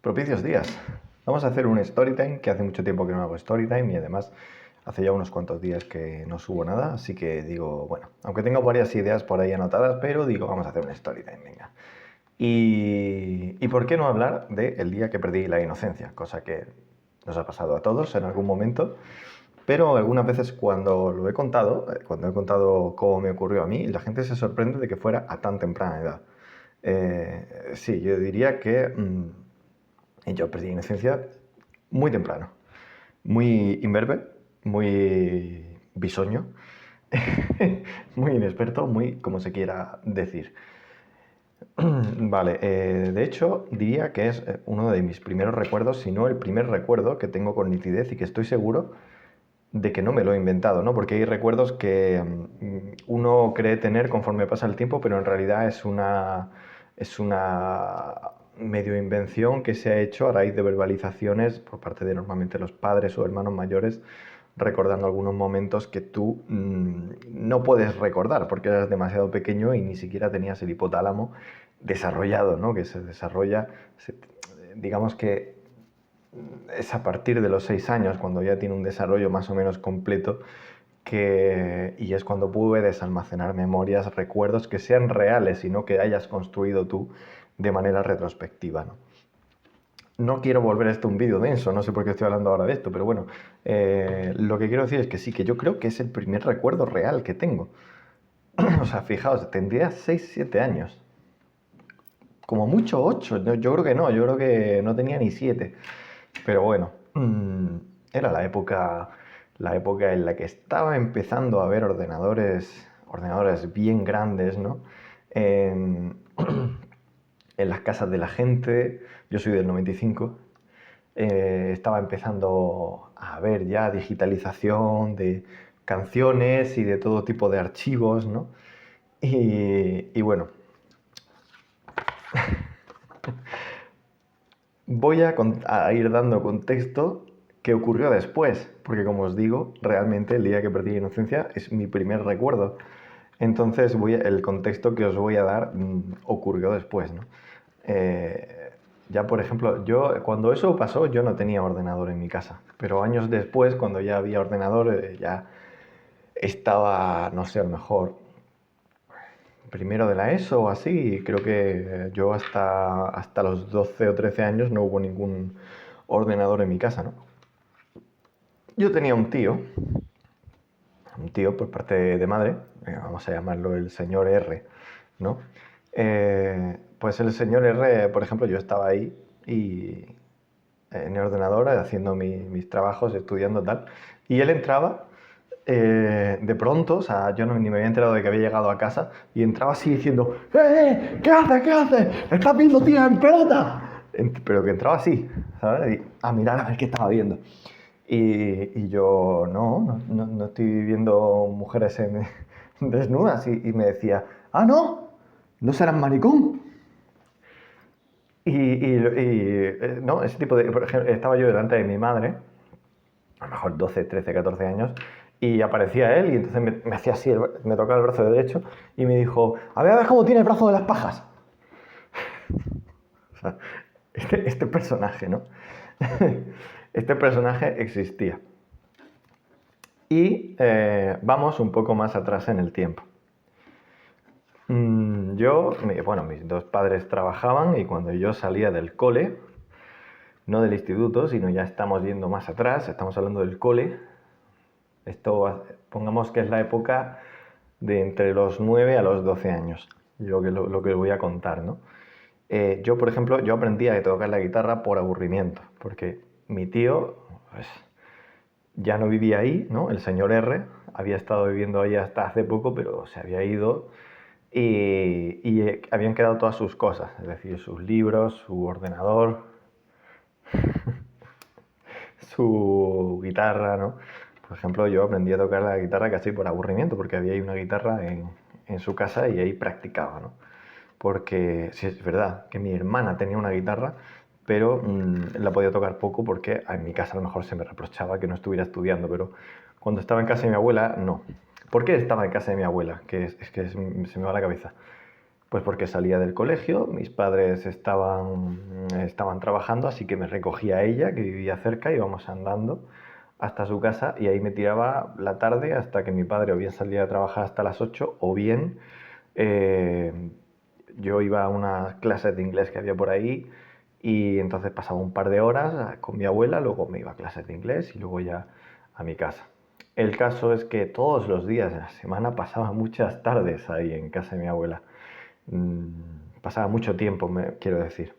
Propicios días. Vamos a hacer un story time, que hace mucho tiempo que no hago story time y además hace ya unos cuantos días que no subo nada, así que digo, bueno, aunque tengo varias ideas por ahí anotadas, pero digo, vamos a hacer un story time, venga. ¿Y por qué no hablar del día que perdí la inocencia? Cosa que nos ha pasado a todos en algún momento, pero algunas veces cuando he contado cómo me ocurrió a mí, la gente se sorprende de que fuera a tan temprana edad. Sí, yo diría que yo perdí inocencia muy temprano, muy imberbe, muy bisoño, muy inexperto, muy como se quiera decir. Vale, de hecho diría que es uno de mis primeros recuerdos, si no el primer recuerdo que tengo con nitidez y que estoy seguro de que no me lo he inventado, ¿no? Porque hay recuerdos que uno cree tener conforme pasa el tiempo, pero en realidad es una medio invención que se ha hecho a raíz de verbalizaciones por parte de normalmente los padres o hermanos mayores, recordando algunos momentos que tú no puedes recordar porque eras demasiado pequeño y ni siquiera tenías el hipotálamo desarrollado, ¿no? Que se desarrolla, digamos que es a partir de los 6 años, cuando ya tiene un desarrollo más o menos completo, y es cuando puedes almacenar memorias, recuerdos que sean reales y no que hayas construido tú de manera retrospectiva, ¿no? No quiero volver esto un vídeo denso, no sé por qué estoy hablando ahora de esto, pero bueno, lo que quiero decir es que sí, que yo creo que es el primer recuerdo real que tengo. O sea, fijaos, tendría 6 7 años. Como mucho 8, yo creo que no, yo creo que no tenía ni 7. Pero bueno, era la época en la que estaba empezando a haber ordenadores bien grandes, ¿no? En, en las casas de la gente. Yo soy del 95. Estaba empezando a ver ya digitalización de canciones y de todo tipo de archivos, ¿no? Y bueno, voy a ir dando contexto que ocurrió después, porque como os digo, realmente el día que perdí la inocencia es mi primer recuerdo. Entonces el contexto que os voy a dar ocurrió después, ¿no? Ya por ejemplo, cuando eso pasó yo no tenía ordenador en mi casa, pero años después, cuando ya había ordenador, ya estaba, no sé, a lo mejor primero de la ESO o así, y creo que yo hasta los 12 o 13 años no hubo ningún ordenador en mi casa, ¿no? Yo tenía un tío por parte de madre, vamos a llamarlo el señor R, ¿no? Pues el señor R, por ejemplo, yo estaba ahí y en el ordenador haciendo mis trabajos, estudiando tal, y él entraba de pronto, o sea, yo ni me había enterado de que había llegado a casa y entraba así diciendo, ¿qué haces? ¿Qué haces? ¿Estás viendo tía en pelota? Pero que entraba así, ¿sabes? A mirar a ver qué estaba viendo. Y yo, no estoy viendo mujeres desnudas. Y me decía, no, no serás maricón. No, ese tipo de. Por ejemplo, estaba yo delante de mi madre, a lo mejor 12 13 14 años, y aparecía él y entonces me hacía así, me tocaba el brazo derecho y me dijo, a ver cómo tiene el brazo de las pajas. O sea, este personaje, ¿no? Este personaje existía. Y vamos un poco más atrás en el tiempo. Bueno, mis dos padres trabajaban y cuando yo salía del cole, no del instituto, sino ya estamos yendo más atrás, estamos hablando del cole, esto pongamos que es la época de entre los 9 a los 12 años, lo que os voy a contar, ¿no? Yo, por ejemplo, yo aprendí a tocar la guitarra por aburrimiento, porque mi tío pues, ya no vivía ahí, ¿no? El señor R había estado viviendo ahí hasta hace poco, pero se había ido y habían quedado todas sus cosas, es decir, sus libros, su ordenador, su guitarra, ¿no? Por ejemplo, yo aprendí a tocar la guitarra casi por aburrimiento, porque había ahí una guitarra en su casa y ahí practicaba, ¿no? Porque sí es verdad que mi hermana tenía una guitarra, pero la podía tocar poco porque en mi casa a lo mejor se me reprochaba que no estuviera estudiando, pero cuando estaba en casa de mi abuela, no. ¿Por qué estaba en casa de mi abuela? Que se me va la cabeza. Pues porque salía del colegio, mis padres estaban trabajando, así que me recogía ella, que vivía cerca, íbamos andando hasta su casa y ahí me tiraba la tarde hasta que mi padre o bien salía a trabajar hasta las 8 o bien eh, yo iba a unas clases de inglés que había por ahí y entonces pasaba un par de horas con mi abuela, luego me iba a clases de inglés y luego ya a mi casa. El caso es que todos los días de la semana pasaba muchas tardes ahí en casa de mi abuela. Pasaba mucho tiempo, quiero decir.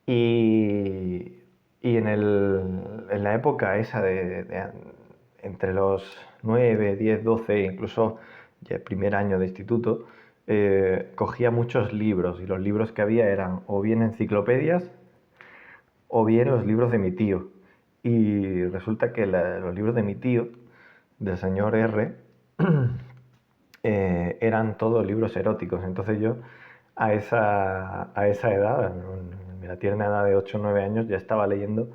Y, y en la época esa entre los 9 10 12 incluso ya el primer año de instituto, cogía muchos libros y los libros que había eran o bien enciclopedias o bien los libros de mi tío. Y resulta que los libros de mi tío, del señor R, eran todos libros eróticos. Entonces yo a esa edad, en la tierna edad de 8 o 9 años, ya estaba leyendo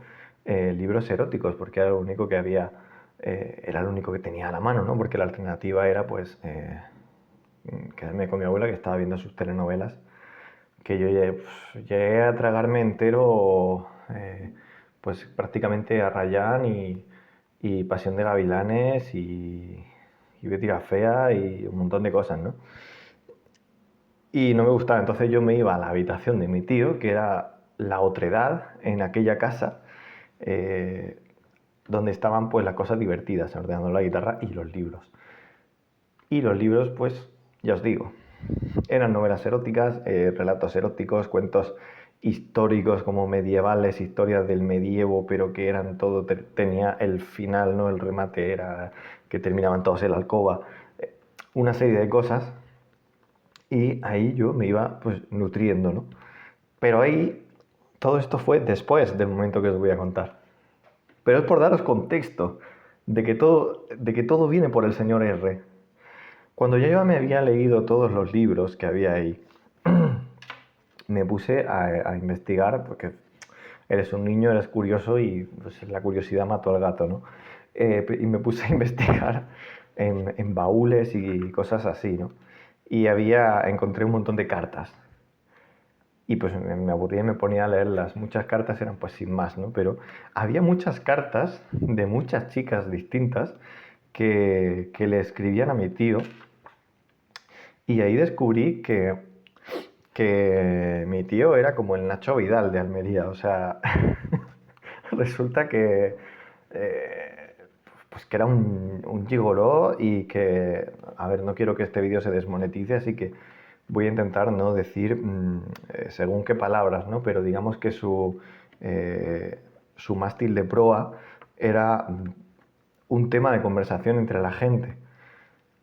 libros eróticos, porque era lo único que había, era lo único que tenía a la mano, ¿no? Porque la alternativa era pues quedarme con mi abuela que estaba viendo sus telenovelas, que yo llegué a tragarme entero pues prácticamente a Rayán y Pasión de Gavilanes y Betty la Fea y un montón de cosas, ¿no? Y no me gustaba, entonces yo me iba a la habitación de mi tío, que era la otredad en aquella casa, eh, donde estaban pues las cosas divertidas, ordenando la guitarra y los libros. Y los libros, pues, ya os digo, eran novelas eróticas, relatos eróticos, cuentos históricos como medievales, historias del medievo, pero que eran todo, tenía el final, ¿no? El remate era que terminaban todos en la alcoba, una serie de cosas y ahí yo me iba pues nutriendo, ¿no? Pero ahí todo esto fue después del momento que os voy a contar. Pero es por daros contexto de que todo viene por el señor R. Cuando yo me había leído todos los libros que había ahí, me puse a investigar, porque eres un niño, eres curioso y pues, la curiosidad mató al gato, ¿no? Y me puse a investigar en baúles y cosas así, ¿no? Y encontré un montón de cartas. Y pues me aburría y me ponía a leerlas. Muchas cartas eran pues sin más, ¿no? Pero había muchas cartas de muchas chicas distintas que le escribían a mi tío. Y ahí descubrí que mi tío era como el Nacho Vidal de Almería. O sea, resulta eh, pues que era un gigoló y que, a ver, no quiero que este vídeo se desmonetice, así que voy a intentar no decir según qué palabras, ¿no? Pero digamos que su mástil de proa era un tema de conversación entre la gente.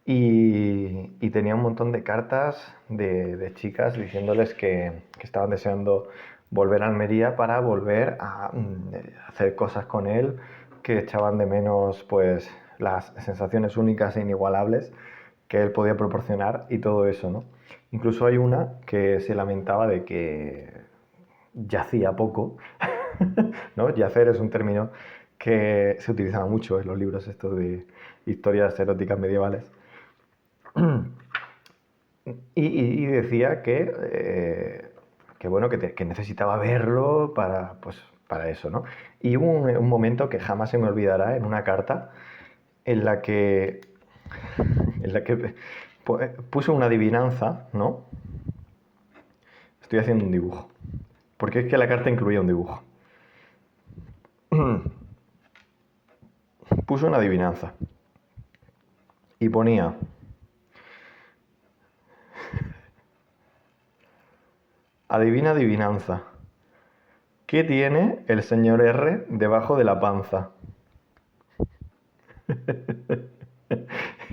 Y tenía un montón de cartas de chicas diciéndoles que estaban deseando volver a Almería para volver a hacer cosas con él, que echaban de menos pues las sensaciones únicas e inigualables que él podía proporcionar y todo eso, ¿no? Incluso hay una que se lamentaba de que yacía poco, ¿no? Yacer es un término que se utilizaba mucho en los libros estos de historias eróticas medievales. Y decía que bueno, que necesitaba verlo pues, para eso, ¿no? Y hubo un momento que jamás se me olvidará en una carta en la que, puse una adivinanza, ¿no? Estoy haciendo un dibujo. Porque es que la carta incluía un dibujo. Puse una adivinanza y ponía: adivina adivinanza. ¿Qué tiene el señor R debajo de la panza?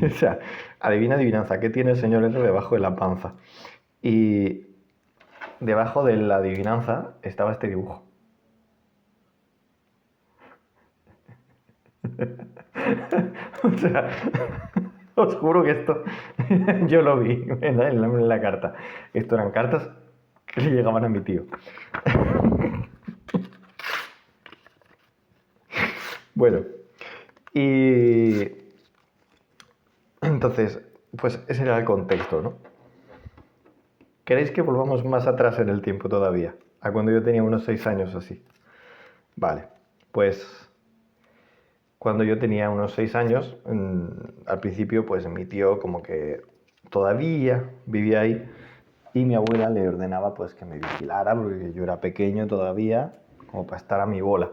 O sea, adivina adivinanza. ¿Qué tiene el señor R debajo de la panza? Y debajo de la adivinanza estaba este dibujo. O sea, os juro que esto yo lo vi en la carta. Esto eran cartas que le llegaban a mi tío. Bueno, y entonces, pues ese era el contexto, ¿no? ¿Queréis que volvamos más atrás en el tiempo todavía? A cuando yo tenía unos 6 años o así. Vale, pues cuando yo tenía unos 6 años, al principio pues mi tío como que todavía vivía ahí y mi abuela le ordenaba pues que me vigilara porque yo era pequeño todavía, como para estar a mi bola.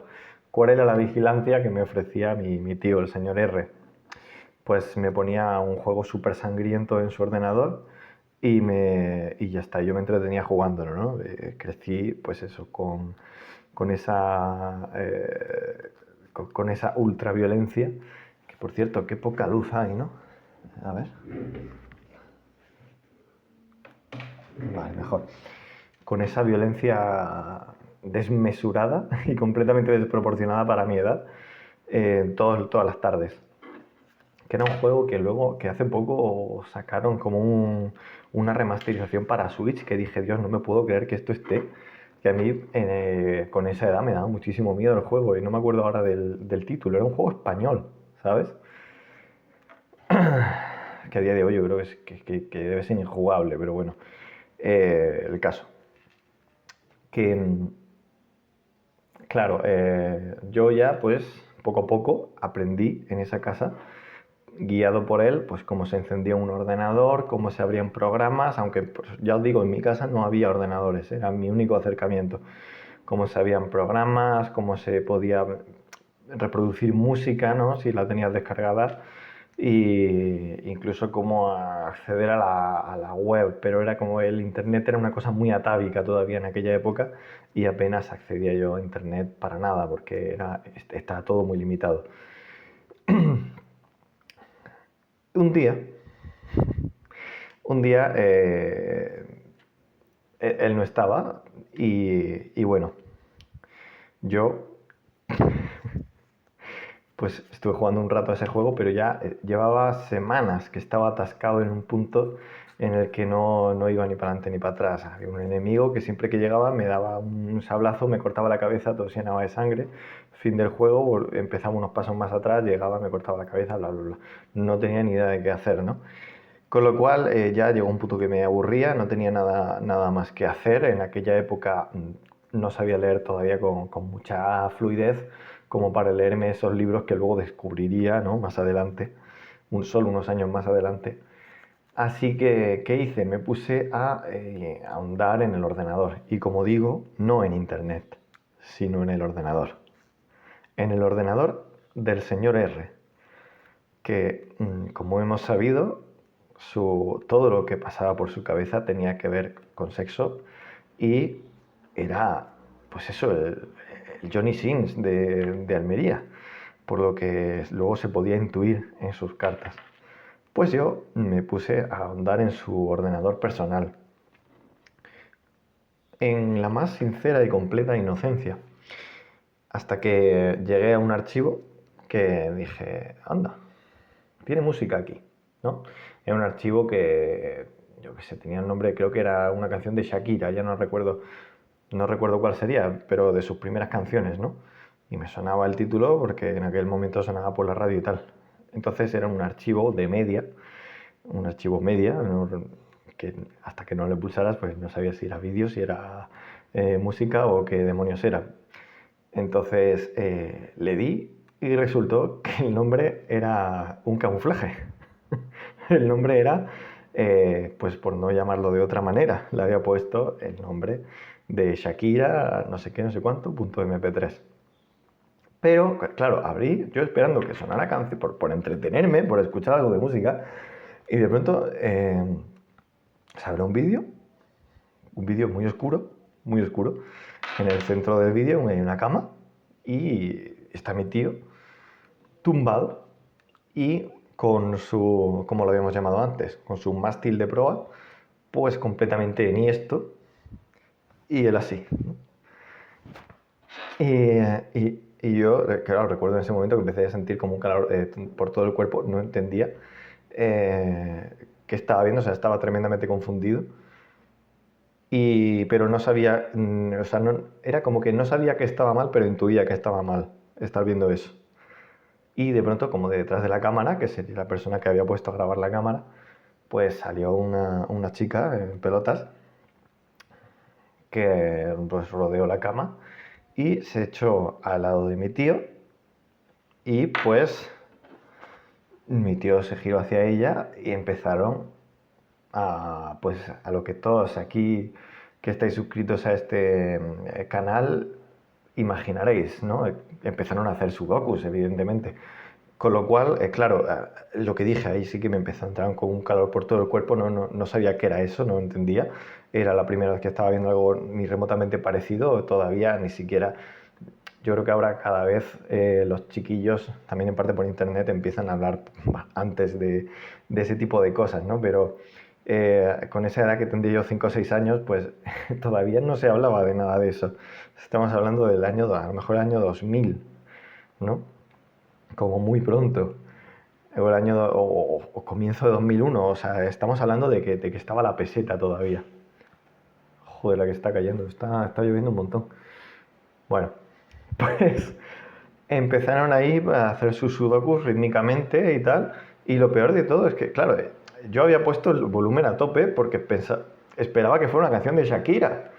¿Cuál era la vigilancia que me ofrecía mi tío, el señor R? Pues me ponía un juego súper sangriento en su ordenador y ya está, yo me entretenía jugándolo, ¿no? Crecí, pues eso, con esa, con esa ultraviolencia, que por cierto, qué poca luz hay, ¿no? A ver. Vale, mejor. Con esa violencia desmesurada y completamente desproporcionada para mi edad, todas las tardes. Que era un juego que luego, que hace poco sacaron como una remasterización para Switch, que dije, Dios, no me puedo creer que esto esté. Que a mí con esa edad me daba muchísimo miedo el juego y no me acuerdo ahora del título. Era un juego español, ¿sabes? Que a día de hoy yo creo que debe ser injugable, pero bueno. El caso. Que, claro, yo ya pues poco a poco aprendí en esa casa, guiado por él, pues cómo se encendía un ordenador, cómo se abrían programas, aunque pues, ya os digo, en mi casa no había ordenadores, era mi único acercamiento. Cómo se abrían programas, cómo se podía reproducir música, ¿no? Si la tenías descargada, y incluso cómo acceder a la web, pero era como el internet era una cosa muy atávica todavía en aquella época y apenas accedía yo a internet para nada porque estaba todo muy limitado. Un día, un día él no estaba y bueno, yo pues estuve jugando un rato a ese juego, pero ya llevaba semanas que estaba atascado en un punto en el que no iba ni para adelante ni para atrás. Había un enemigo que siempre que llegaba me daba un sablazo, me cortaba la cabeza, todo se llenaba de sangre. Fin del juego, empezaba unos pasos más atrás, llegaba, me cortaba la cabeza, bla, bla, bla. No tenía ni idea de qué hacer, ¿no? Con lo cual ya llegó un punto que me aburría, no tenía nada más que hacer. En aquella época no sabía leer todavía con mucha fluidez como para leerme esos libros que luego descubriría, ¿no? Más adelante, solo unos años más adelante. Así que, ¿qué hice? Me puse a ahondar en el ordenador. Y como digo, no en internet, sino en el ordenador. En el ordenador del señor R, que, como hemos sabido, todo lo que pasaba por su cabeza tenía que ver con sexo y era, pues eso, el Johnny Sins de Almería, por lo que luego se podía intuir en sus cartas. Pues yo me puse a ahondar en su ordenador personal, en la más sincera y completa inocencia, hasta que llegué a un archivo que dije, anda, tiene música aquí, ¿no? Era un archivo que, yo qué sé, tenía el nombre, creo que era una canción de Shakira, ya no recuerdo cuál sería, pero de sus primeras canciones, ¿no? Y me sonaba el título porque en aquel momento sonaba por la radio y tal. Entonces era un archivo de media, un archivo media, ¿no? Que hasta que no le pulsaras, pues no sabías si era vídeo, si era música o qué demonios era. Entonces le di y resultó que el nombre era un camuflaje. El nombre era, pues por no llamarlo de otra manera, le había puesto el nombre de Shakira, no sé qué, no sé cuánto, .mp3. Pero, claro, abrí, yo esperando que sonara canción, por entretenerme, por escuchar algo de música, y de pronto se abre un vídeo muy oscuro. En el centro del vídeo hay una cama y está mi tío tumbado y con su, como lo habíamos llamado antes, con su mástil de proa, pues completamente enhiesto y él así, ¿no? Y yo, claro, recuerdo en ese momento que empecé a sentir como un calor por todo el cuerpo, no entendía qué estaba viendo, o sea, estaba tremendamente confundido. Pero no sabía, o sea, era como que no sabía que estaba mal, pero intuía que estaba mal estar viendo eso. Y de pronto, como de detrás de la cámara, que sería la persona que había puesto a grabar la cámara, pues salió una chica en pelotas que pues rodeó la cama y se echó al lado de mi tío y pues mi tío se giró hacia ella y empezaron pues a lo que todos aquí que estáis suscritos a este canal imaginaréis, ¿no? Empezaron a hacer sudokus, evidentemente. Con lo cual, claro, lo que dije ahí sí que me empezó a entrar con un calor por todo el cuerpo, no sabía qué era eso, no entendía. Era la primera vez que estaba viendo algo ni remotamente parecido, todavía ni siquiera. Yo creo que ahora cada vez los chiquillos, también en parte por internet, empiezan a hablar antes de ese tipo de cosas, ¿no? Pero con esa edad que tendría yo 5 o 6 años, pues todavía no se hablaba de nada de eso. Estamos hablando del año, a lo mejor el año 2000, ¿no? Como muy pronto. O, el año, o comienzo de 2001, o sea, estamos hablando de que estaba la peseta todavía. Joder, la que está cayendo, está lloviendo un montón. Bueno, pues empezaron ahí a hacer sus sudokus rítmicamente y tal. Y lo peor de todo es que, claro, yo había puesto el volumen a tope porque esperaba que fuera una canción de Shakira.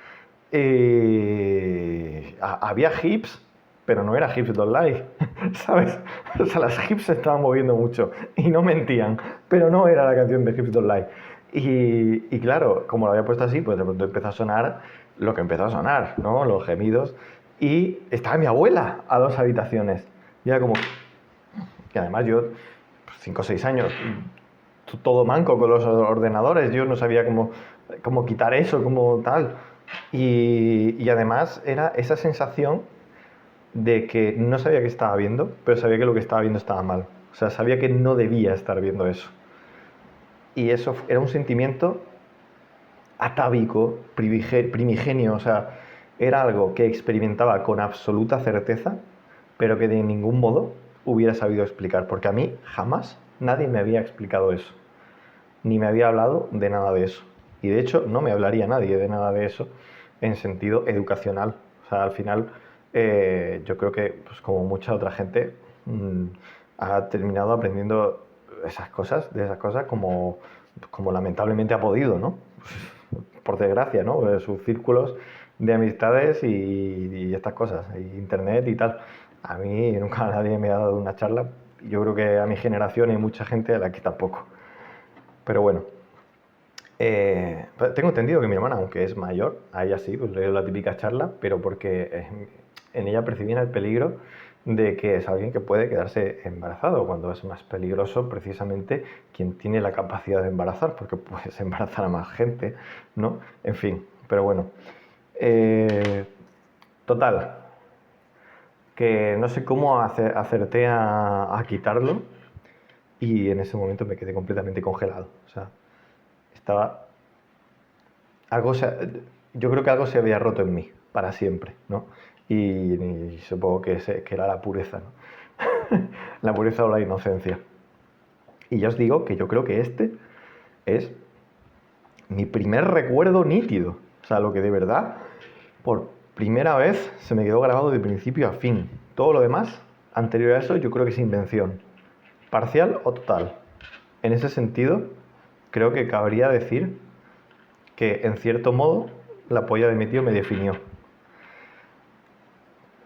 Había hips, pero no era Hips Don't Lie, ¿sabes? O sea, las hips se estaban moviendo mucho y no mentían, pero no era la canción de Hips Don't Lie. Y claro, como lo había puesto así, pues de pronto empezó a sonar lo que empezó a sonar, ¿no? Los gemidos. Y estaba mi abuela a 2 habitaciones. Y era como... Que además yo, 5 o 6 años, todo manco con los ordenadores, yo no sabía cómo quitar eso, cómo tal. Y además era esa sensación de que no sabía que estaba viendo, pero sabía que lo que estaba viendo estaba mal. O sea, sabía que no debía estar viendo eso. Y eso era un sentimiento atávico, primigenio, o sea, era algo que experimentaba con absoluta certeza, pero que de ningún modo hubiera sabido explicar, porque a mí jamás nadie me había explicado eso, ni me había hablado de nada de eso. Y de hecho no me hablaría nadie de nada de eso en sentido educacional. O sea, al final yo creo que, pues como mucha otra gente, ha terminado aprendiendo de esas cosas como lamentablemente ha podido, ¿no? Por desgracia, ¿no? Sus círculos de amistades y estas cosas, y internet y tal. A mí nunca nadie me ha dado una charla. Yo creo que a mi generación hay mucha gente a la que tampoco. Pero bueno, tengo entendido que mi hermana, aunque es mayor, a ella sí, pues le dio la típica charla, pero porque en ella percibían el peligro de que es alguien que puede quedarse embarazado, cuando es más peligroso precisamente quien tiene la capacidad de embarazar, porque puedes embarazar a más gente, ¿no? En fin, pero bueno. Eh, Total, que no sé cómo acerté a quitarlo y en ese momento me quedé completamente congelado. O sea, estaba algo yo creo que algo se había roto en mí para siempre, ¿no? Y supongo que era la pureza, ¿no? La pureza o la inocencia. Y ya os digo que yo creo que este es mi primer recuerdo nítido. O sea, lo que de verdad, por primera vez, se me quedó grabado de principio a fin. Todo lo demás, anterior a eso, yo creo que es invención. Parcial o total. En ese sentido, creo que cabría decir que, en cierto modo, la polla de mi tío me definió.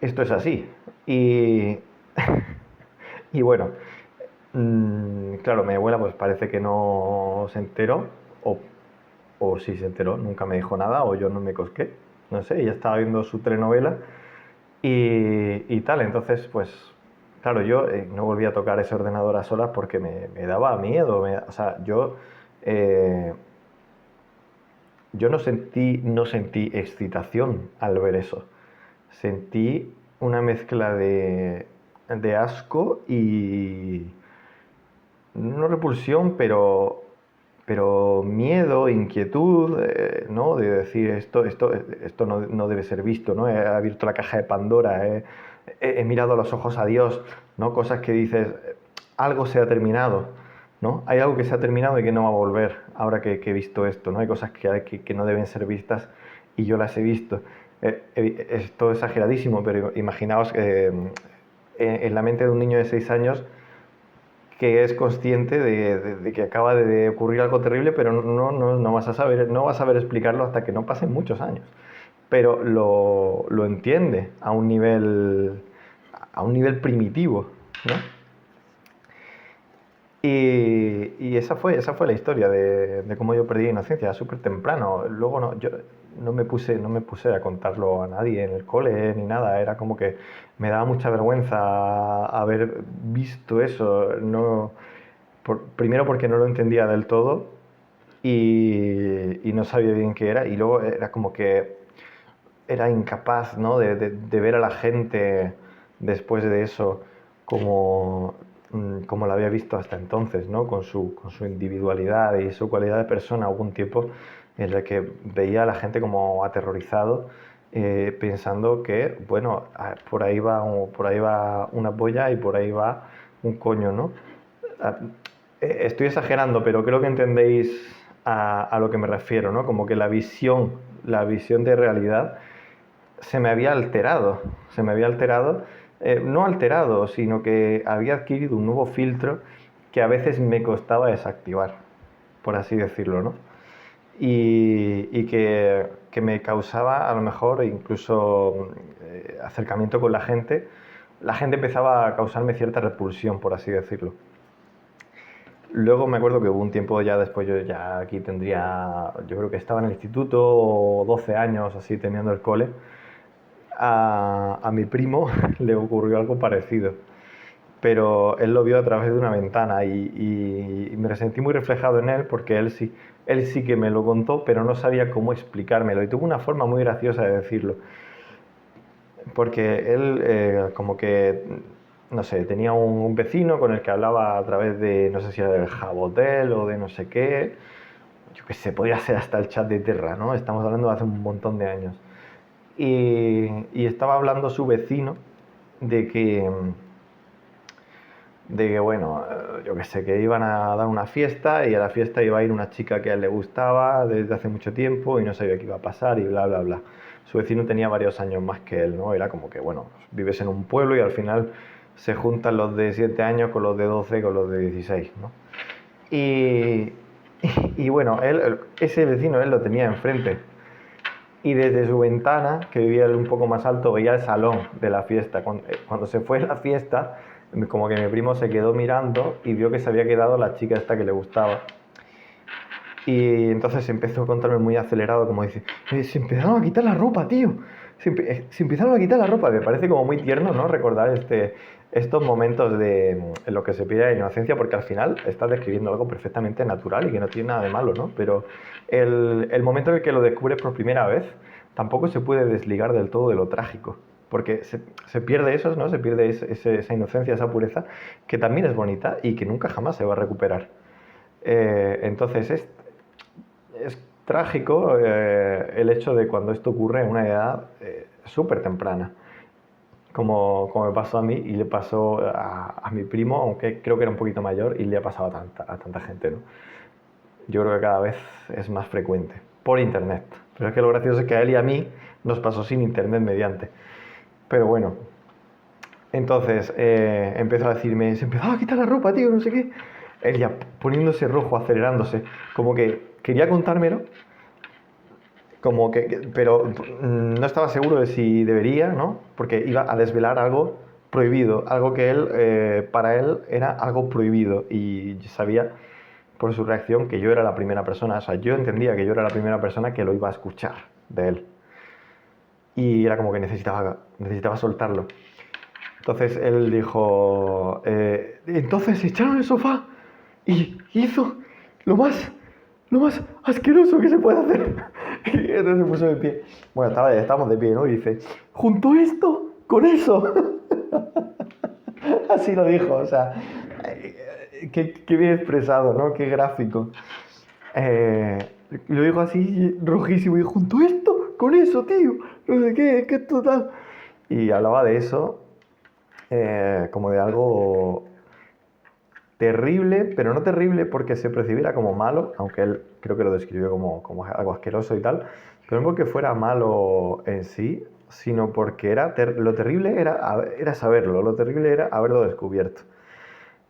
Esto es así. Y bueno, claro, mi abuela pues parece que no se enteró, o, o sí se enteró, nunca me dijo nada, o yo no me cosqué, no sé, ella estaba viendo su telenovela y tal, entonces pues, claro, yo no volví a tocar ese ordenador a solas porque me daba miedo, o sea, eh, yo no sentí excitación al ver eso. Sentí una mezcla de asco y no repulsión, pero miedo, inquietud, ¿no? De decir esto no debe ser visto, ¿no? He abierto la caja de Pandora, he mirado a los ojos a Dios, ¿no? Cosas que dices, algo se ha terminado, ¿no? Hay algo que se ha terminado y que no va a volver ahora que he visto esto, ¿no? Hay cosas que no deben ser vistas y yo las he visto. Es todo exageradísimo, pero imaginaos en la mente de un niño de 6 años que es consciente de que acaba de ocurrir algo terrible, pero no vas a saber explicarlo hasta que no pasen muchos años. pero lo entiende a un nivel primitivo, ¿no? Y esa fue la historia de cómo yo perdí inocencia, súper temprano. Luego yo no me puse a contarlo a nadie en el cole ni nada. Era como que me daba mucha vergüenza haber visto eso. No, primero porque no lo entendía del todo y no sabía bien qué era. Y luego era como que era incapaz, ¿no? de ver a la gente después de eso como, como la había visto hasta entonces, ¿no? Con su individualidad y su cualidad de persona. Hubo un tiempo en el que veía a la gente como aterrorizado, pensando que, bueno, por ahí va una polla y por ahí va un coño, ¿no? Ah, Estoy exagerando, pero creo que entendéis a lo que me refiero, ¿no? Como que la visión de realidad se me había alterado, no alterado, sino que había adquirido un nuevo filtro que a veces me costaba desactivar, por así decirlo, ¿no? Y que me causaba a lo mejor incluso acercamiento con la gente empezaba a causarme cierta repulsión, por así decirlo. Luego me acuerdo que hubo un tiempo ya después, yo ya aquí tendría, yo creo que estaba en el instituto, o 12 años así, teniendo el cole. A mi primo le ocurrió algo parecido, pero él lo vio a través de una ventana y me sentí muy reflejado en él porque él sí que me lo contó, pero no sabía cómo explicármelo y tuvo una forma muy graciosa de decirlo, porque él como que, no sé, tenía un vecino con el que hablaba a través de, no sé si era del Jabotel o de no sé qué, yo qué sé, podía ser hasta el chat de Terra, ¿no? Estamos hablando de hace un montón de años. Y estaba hablando su vecino de que bueno, yo qué sé, que iban a dar una fiesta y a la fiesta iba a ir una chica que a él le gustaba desde hace mucho tiempo y no sabía qué iba a pasar y bla, bla, bla. Su vecino tenía varios años más que él, ¿no? Era como que, bueno, vives en un pueblo y al final se juntan los de 7 años con los de 12 con los de 16, ¿no? Y, y bueno, ese vecino él lo tenía enfrente y desde su ventana, que vivía un poco más alto, veía el salón de la fiesta. Cuando se fue la fiesta, como que mi primo se quedó mirando y vio que se había quedado la chica esta que le gustaba. Y entonces empezó a contarme muy acelerado, como dice, se empezaron a quitar la ropa, tío. Se empezaron a quitar la ropa. Me parece como muy tierno, ¿no? Recordar estos momentos en los que se pierde la inocencia, porque al final estás describiendo algo perfectamente natural y que no tiene nada de malo, ¿no? Pero el momento en el que lo descubres por primera vez tampoco se puede desligar del todo de lo trágico. Porque se pierde eso, ¿no? Se pierde esa inocencia, esa pureza, que también es bonita y que nunca jamás se va a recuperar. Entonces es trágico el hecho de cuando esto ocurre en una edad súper temprana, como me pasó a mí y le pasó a mi primo, aunque creo que era un poquito mayor y le ha pasado a tanta gente, ¿no? Yo creo que cada vez es más frecuente, por internet. Pero es que lo gracioso es que a él y a mí nos pasó sin internet mediante. Pero bueno, entonces empezó a decirme, se empezaba a quitar la ropa, tío, no sé qué. Él ya poniéndose rojo, acelerándose, como que quería contármelo, pero no estaba seguro de si debería, ¿no? Porque iba a desvelar algo prohibido, algo que para él era algo prohibido y sabía por su reacción que yo era la primera persona, o sea, yo entendía que yo era la primera persona que lo iba a escuchar de él y era como que necesitaba soltarlo. Entonces él dijo, entonces se echaron el sofá y hizo lo más, lo más asqueroso que se puede hacer. Y entonces se puso de pie. Bueno, estábamos de pie, ¿no? Y dice, junto esto con eso. Así lo dijo, o sea, qué bien expresado, ¿no? Qué gráfico. Eh, lo dijo así, rojísimo, y junto esto con eso, tío. No sé qué total. Y hablaba de eso como de algo terrible, pero no terrible porque se percibiera como malo, aunque él creo que lo describió como algo asqueroso y tal, pero no porque fuera malo en sí, sino porque lo terrible era saberlo, lo terrible era haberlo descubierto.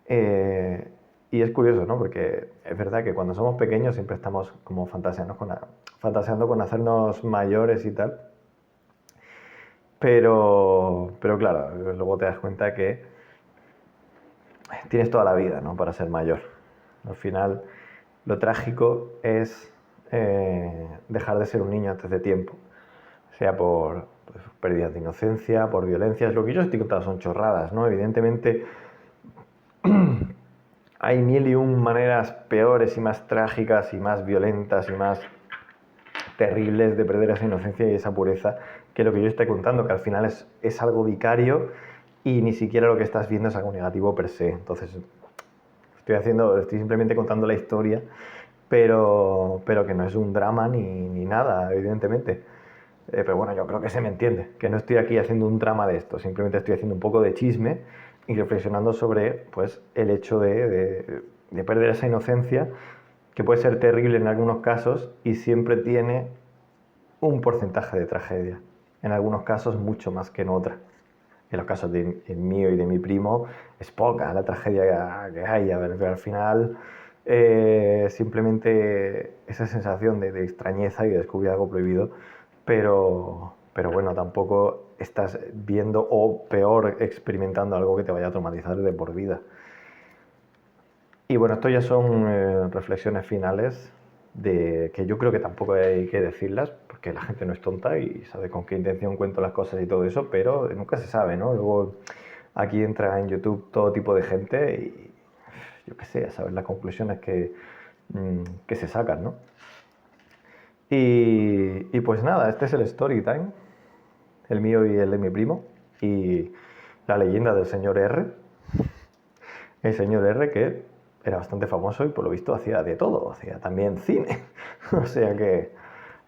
Eh, y es curioso, ¿no? Porque es verdad que cuando somos pequeños siempre estamos como fantaseando con hacernos mayores y tal. Pero claro, luego te das cuenta que tienes toda la vida, ¿no? Para ser mayor. Al final, lo trágico es dejar de ser un niño antes de tiempo, sea por pues, pérdidas de inocencia, por violencias. Lo que yo estoy contando son chorradas, ¿no? Evidentemente hay mil y un maneras peores y más trágicas y más violentas y más terribles de perder esa inocencia y esa pureza que lo que yo estoy contando, que al final es algo vicario y ni siquiera lo que estás viendo es algo negativo per se. Entonces, estoy simplemente contando la historia, pero que no es un drama ni nada, evidentemente. Pero bueno, yo creo que se me entiende, que no estoy aquí haciendo un drama de esto, simplemente estoy haciendo un poco de chisme y reflexionando sobre pues, el hecho de perder esa inocencia, que puede ser terrible en algunos casos y siempre tiene un porcentaje de tragedia, en algunos casos mucho más que en otras. En los casos de el mío y de mi primo es poca la tragedia que hay. A ver, al final simplemente esa sensación de extrañeza y de descubrir algo prohibido, pero bueno, tampoco estás viendo o peor experimentando algo que te vaya a traumatizar de por vida. Y bueno, esto ya son reflexiones finales de que yo creo que tampoco hay que decirlas, porque la gente no es tonta y sabe con qué intención cuento las cosas y todo eso, pero nunca se sabe, ¿no? Luego aquí entra en YouTube todo tipo de gente y yo qué sé, a saber las conclusiones que se sacan, ¿no? Y pues nada, este es el story time, el mío y el de mi primo, y la leyenda del señor R, el señor R que era bastante famoso y por lo visto hacía de todo, hacía también cine. O sea que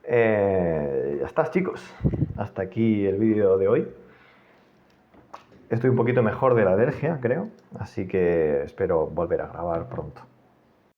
ya estás, chicos. Hasta aquí el vídeo de hoy. Estoy un poquito mejor de la alergia, creo, así que espero volver a grabar pronto.